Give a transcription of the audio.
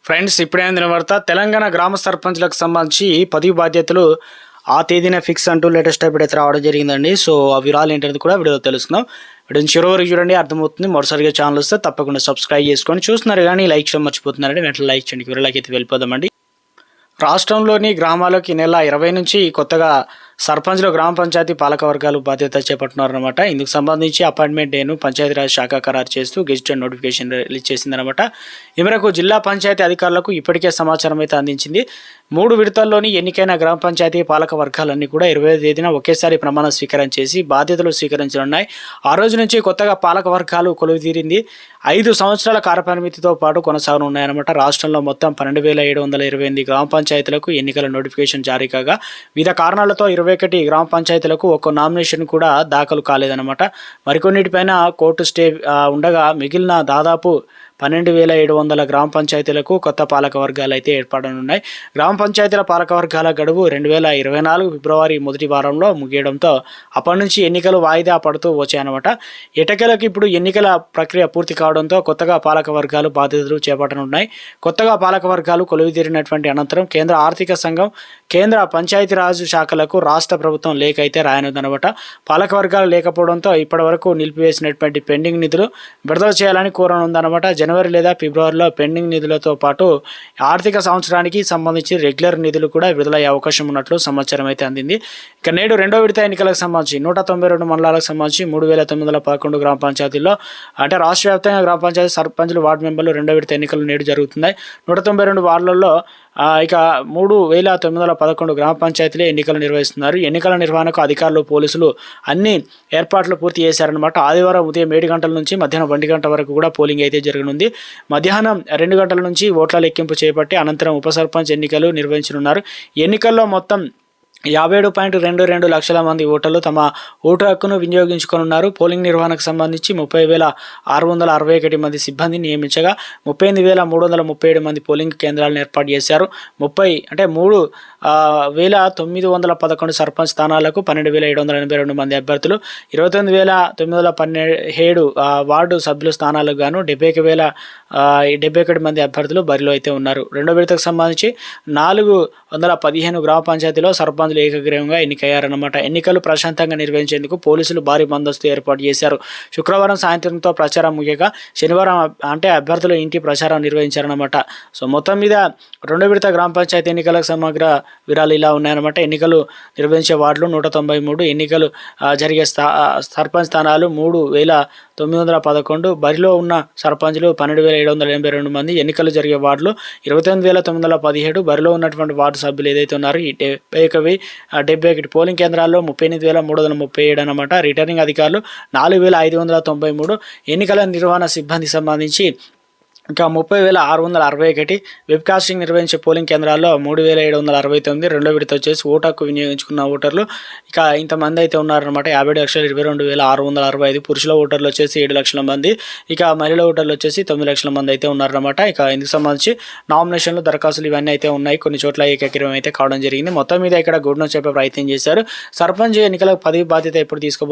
Friends ఇప్పుడే అందిన వార్త తెలంగాణ గ్రామ సర్పంచ్లకు సంబంధించి పదవి బాధ్యతలు ఆ తేదీన ఫిక్స్ అంటూ లేటెస్ట్ అప్డేట్ అయితే రావడం జరిగిందండి. సో ఆ వివరాలు ఏంటనేది కూడా వీడియో తెలుసుకుందాం. వీడియోని చివరి వరకు చూడండి, అర్థమవుతుంది. మొదటిసారిగా ఛానల్ వస్తే తప్పకుండా సబ్స్క్రైబ్ చేసుకొని చూస్తున్నారు కానీ లైక్ చేయడం మర్చిపోతున్నారండి. వెంటనే లైక్ చేయండి. వివరాలకి అయితే వెళ్ళిపోదామండి. రాష్ట్రంలోని గ్రామాలకు నెల 20 నుంచి కొత్తగా సర్పంచ్లు గ్రామ పంచాయతీ పాలక వర్గాలు బాధ్యత చేపడుతున్నారన్నమాట. ఇందుకు సంబంధించి అపాయింట్మెంట్ డేను పంచాయతీరాజ్ శాఖ ఖరారు చేస్తూ గెజిటెడ్ నోటిఫికేషన్ రిలీజ్ చేసిందనమాట. ఈ మేరకు జిల్లా పంచాయతీ అధికారులకు ఇప్పటికే సమాచారం అయితే అందించింది. 3 విడతల్లోని ఎన్నికైన గ్రామ పంచాయతీ పాలక వర్గాలన్నీ కూడా 25 తేదీన ఒకేసారి ప్రమాణ స్వీకారం చేసి బాధ్యతలు స్వీకరించనున్నాయి. ఆ రోజు నుంచి కొత్తగా పాలక వర్గాలు కొలువుదీరింది. 5 సంవత్సరాల కాలపరిమితితో పాటు కొనసాగనున్నాయన్నమాట. రాష్ట్రంలో మొత్తం 12,728 గ్రామ పంచాయతీలకు ఎన్నికల నోటిఫికేషన్ జారీ కాగా వివిధ కారణాలతో 21 గ్రామ పంచాయతీలకు ఒక్క నామినేషన్ కూడా దాఖలు కాలేదన్నమాట. మరికొన్నిటిపైన కోర్టు స్టే ఉండగా మిగిలిన దాదాపు 12,700 గ్రామ పంచాయతీలకు కొత్త పాలక వర్గాలు అయితే ఏర్పడనున్నాయి. గ్రామ పంచాయతీల పాలక వర్గాల గడువు 2024 ఫిబ్రవరి మొదటి వారంలో ముగియడంతో అప్పటి నుంచి ఎన్నికలు వాయిదా పడుతూ వచ్చాయన్నమాట. ఎటకేలకు ఇప్పుడు ఎన్నికల ప్రక్రియ పూర్తి కావడంతో కొత్తగా పాలక వర్గాలు బాధ్యతలు చేపట్టనున్నాయి. కొత్తగా పాలక వర్గాలు కొలువుదీరినటువంటి అనంతరం కేంద్ర ఆర్థిక సంఘం, కేంద్ర పంచాయతీరాజ్ శాఖలకు రాష్ట్ర ప్రభుత్వం లేఖ అయితే రాయనుందనమాట. పాలక వర్గాలు లేకపోవడంతో ఇప్పటి వరకు నిలిపివేసినటువంటి పెండింగ్ నిధులు విడుదల చేయాలని కోరనుందనమాట. జనవరి లేదా ఫిబ్రవరిలో పెండింగ్ నిధులతో పాటు ఆర్థిక సంవత్సరానికి సంబంధించి రెగ్యులర్ నిధులు కూడా విడుదలయ్యే అవకాశం ఉన్నట్లు సమాచారం అయితే అందింది. ఇక నేడు 2వ విడత ఎన్నికలకు సంబంధించి 192 మండలాలకు సంబంధించి 3,911 గ్రామ పంచాయతీల్లో అంటే రాష్ట్ర వ్యాప్తంగా గ్రామ పంచాయతీ సర్పంచులు, వార్డు మెంబర్లు 2వ విడత ఎన్నికలు నేడు జరుగుతున్నాయి. 192 వార్డులలో ఇక 3,911 గ్రామ పంచాయతీలే ఎన్నికలు నిర్వహిస్తున్నారు. ఎన్నికల నిర్వహణకు అధికారులు, పోలీసులు అన్ని ఏర్పాట్లు పూర్తి చేశారనమాట. ఆదివారం ఉదయం 7 గంటల నుంచి మధ్యాహ్నం 1 గంట వరకు కూడా పోలింగ్ అయితే జరగనుంది. మధ్యాహ్నం 2 గంటల నుంచి ఓట్ల లెక్కింపు చేపట్టి అనంతరం ఉప సర్పంచ్ ఎన్నికలు నిర్వహించనున్నారు. ఎన్నికల్లో మొత్తం 57.22 లక్షల మంది ఓటర్లు తమ ఓటు హక్కును వినియోగించుకోనున్నారు. పోలింగ్ నిర్వహణకు సంబంధించి 30,661 మంది సిబ్బందిని నియమించగా 38,337 మంది పోలింగ్ కేంద్రాలను ఏర్పాటు చేశారు. 3,911 సర్పంచ్ స్థానాలకు 12,782 మంది అభ్యర్థులు, 29,917 వార్డు సభ్యుల స్థానాలకు గాను 70,071 మంది అభ్యర్థులు బరిలో అయితే ఉన్నారు. 2వ విడతకు సంబంధించి 415 గ్రామ పంచాయతీలో సర్పంచ్ ఏకగ్రీవంగా ఎన్నికయ్యారన్నమాట. ఎన్నికలు ప్రశాంతంగా నిర్వహించేందుకు పోలీసులు భారీ బందోబస్తు ఏర్పాటు చేశారు. శుక్రవారం సాయంత్రంతో ప్రచారం ముగియగా శనివారం అభ్యర్థుల ఇంటి ప్రచారం నిర్వహించారన్నమాట. సో మొత్తం మీద 2వ విడత గ్రామ పంచాయతీ ఎన్నికలకు సమగ్ర వివరాలు ఇలా ఉన్నాయన్నమాట. ఎన్నికలు నిర్వహించే వార్డులు 193, ఎన్నికలు జరిగే సర్పంచ్ స్థానాలు 3,911, బరిలో ఉన్న సర్పంచ్లు 12,782 మంది, ఎన్నికలు జరిగే వార్డులు 29,917, బరిలో ఉన్నటువంటి వార్డు సభ్యులు ఏదైతే ఉన్నారో 71 పోలింగ్ కేంద్రాల్లో 38,337 అన్నమాట. రిటర్నింగ్ అధికారులు 4,593, ఎన్నికల నిర్వహణ సిబ్బంది సంబంధించి ఇంకా 30,661, వెబ్కాస్టింగ్ నిర్వహించే పోలింగ్ కేంద్రాల్లో 3,769. 2వ విడత వచ్చేసి ఓటు హక్కు వినియోగించుకున్న ఓటర్లు ఇక ఇంతమంది అయితే ఉన్నారనమాట. 50,22,665. పురుషుల ఓటర్లు వచ్చేసి 7 లక్షల మంది, ఇక మహిళల ఓటర్లు వచ్చేసి 9 లక్షల మంది అయితే ఉన్నారనమాట. ఇక ఇందుకు సంబంధించి నామినేషన్లు, దరఖాస్తులు ఇవన్నీ అయితే ఉన్నాయి. కొన్ని చోట్ల ఏకగ్రీవం అయితే కావడం జరిగింది. మొత్తం మీద ఇక్కడ గుడ్ న్యూస్ చెప్పే ప్రయత్నం చేశారు. సర్పంచ్ ఎన్నికల పదవి బాధ్యత ఎప్పుడు తీసుకోబోతున్నారు